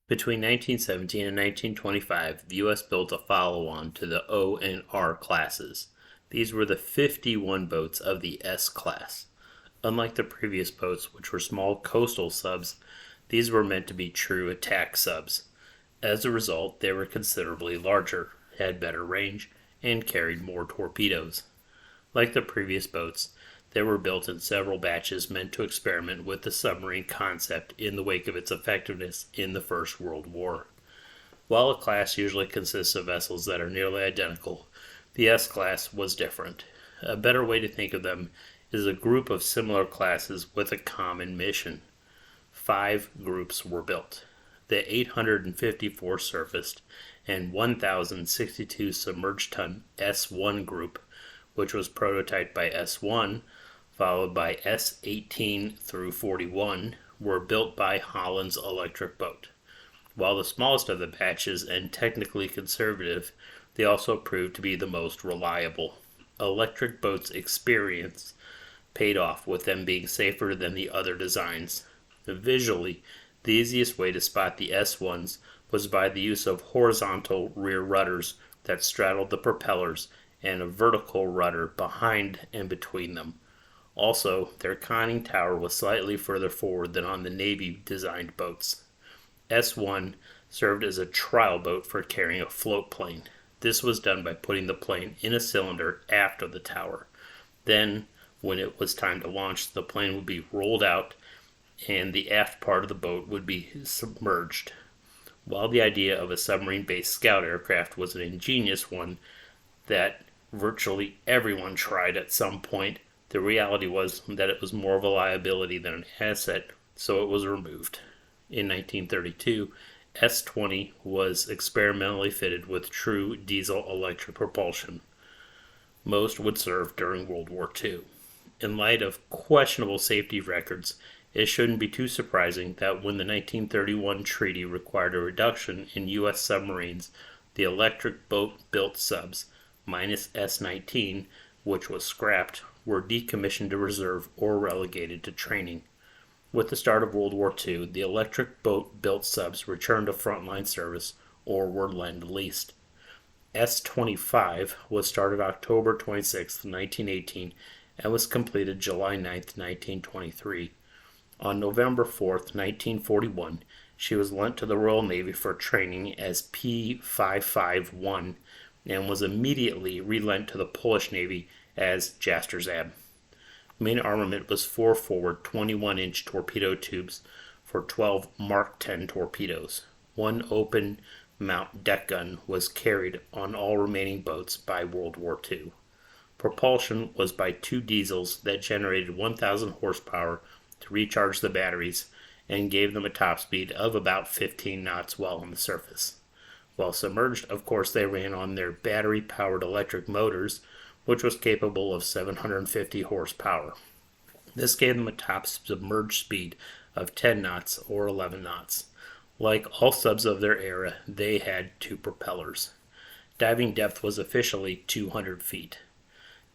Between 1917 and 1925, the U.S. built a follow-on to the O and R classes. These were the 51 boats of the S class. Unlike the previous boats, which were small coastal subs, these were meant to be true attack subs. As a result, they were considerably larger, had better range, and carried more torpedoes. Like the previous boats, they were built in several batches meant to experiment with the submarine concept in the wake of its effectiveness in the First World War. While a class usually consists of vessels that are nearly identical, the S-class was different. A better way to think of them is a group of similar classes with a common mission. 5 groups were built. The 854 surfaced and 1,062 submerged ton S1 group, which was prototyped by S1, followed by S18 through 41, were built by Holland's Electric Boat. While the smallest of the batches and technically conservative, they also proved to be the most reliable. Electric Boat's experience paid off, with them being safer than the other designs. Visually, the easiest way to spot the S1s was by the use of horizontal rear rudders that straddled the propellers and a vertical rudder behind and between them. Also, their conning tower was slightly further forward than on the Navy-designed boats. S1 served as a trial boat for carrying a float plane. This was done by putting the plane in a cylinder after the tower. Then, when it was time to launch, the plane would be rolled out and the aft part of the boat would be submerged. While the idea of a submarine-based scout aircraft was an ingenious one that virtually everyone tried at some point, the reality was that it was more of a liability than an asset, so it was removed. In 1932, S-20 was experimentally fitted with true diesel-electric propulsion. Most would serve during World War II. In light of questionable safety records, it shouldn't be too surprising that when the 1931 treaty required a reduction in U.S. submarines, the electric boat-built subs, minus S-19, which was scrapped, were decommissioned to reserve or relegated to training. With the start of World War II, the electric boat-built subs returned to frontline service or were lend-leased. S-25 was started October 26, 1918, and was completed July 9, 1923. On November 4, 1941, she was lent to the Royal Navy for training as P551 and was immediately relent to the Polish Navy as Jastrzab. Main armament was 4 forward 21-inch torpedo tubes for 12 Mark 10 torpedoes. 1 open mount deck gun was carried on all remaining boats by World War II. Propulsion was by 2 diesels that generated 1,000 horsepower to recharge the batteries and gave them a top speed of about 15 knots while on the surface. While submerged, of course, they ran on their battery-powered electric motors, which was capable of 750 horsepower. This gave them a top submerged speed of 10 knots or 11 knots. Like all subs of their era, they had 2 propellers. Diving depth was officially 200 feet.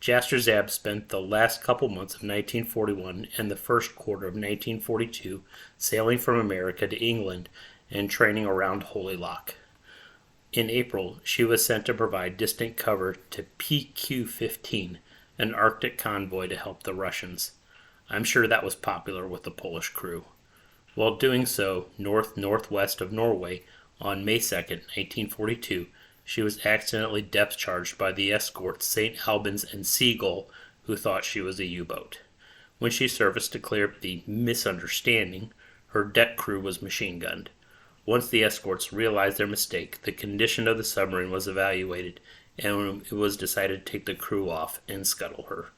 Jastrzab spent the last couple months of 1941 and the first quarter of 1942 sailing from America to England and training around Holy Loch. In April, she was sent to provide distant cover to PQ-15, an Arctic convoy to help the Russians. I'm sure that was popular with the Polish crew. While doing so, north-northwest of Norway, on May 2, 1942, she was accidentally depth-charged by the escorts St. Albans and Seagull, who thought she was a U-boat. When she surfaced to clear up the misunderstanding, her deck crew was machine-gunned. Once the escorts realized their mistake, the condition of the submarine was evaluated, and it was decided to take the crew off and scuttle her.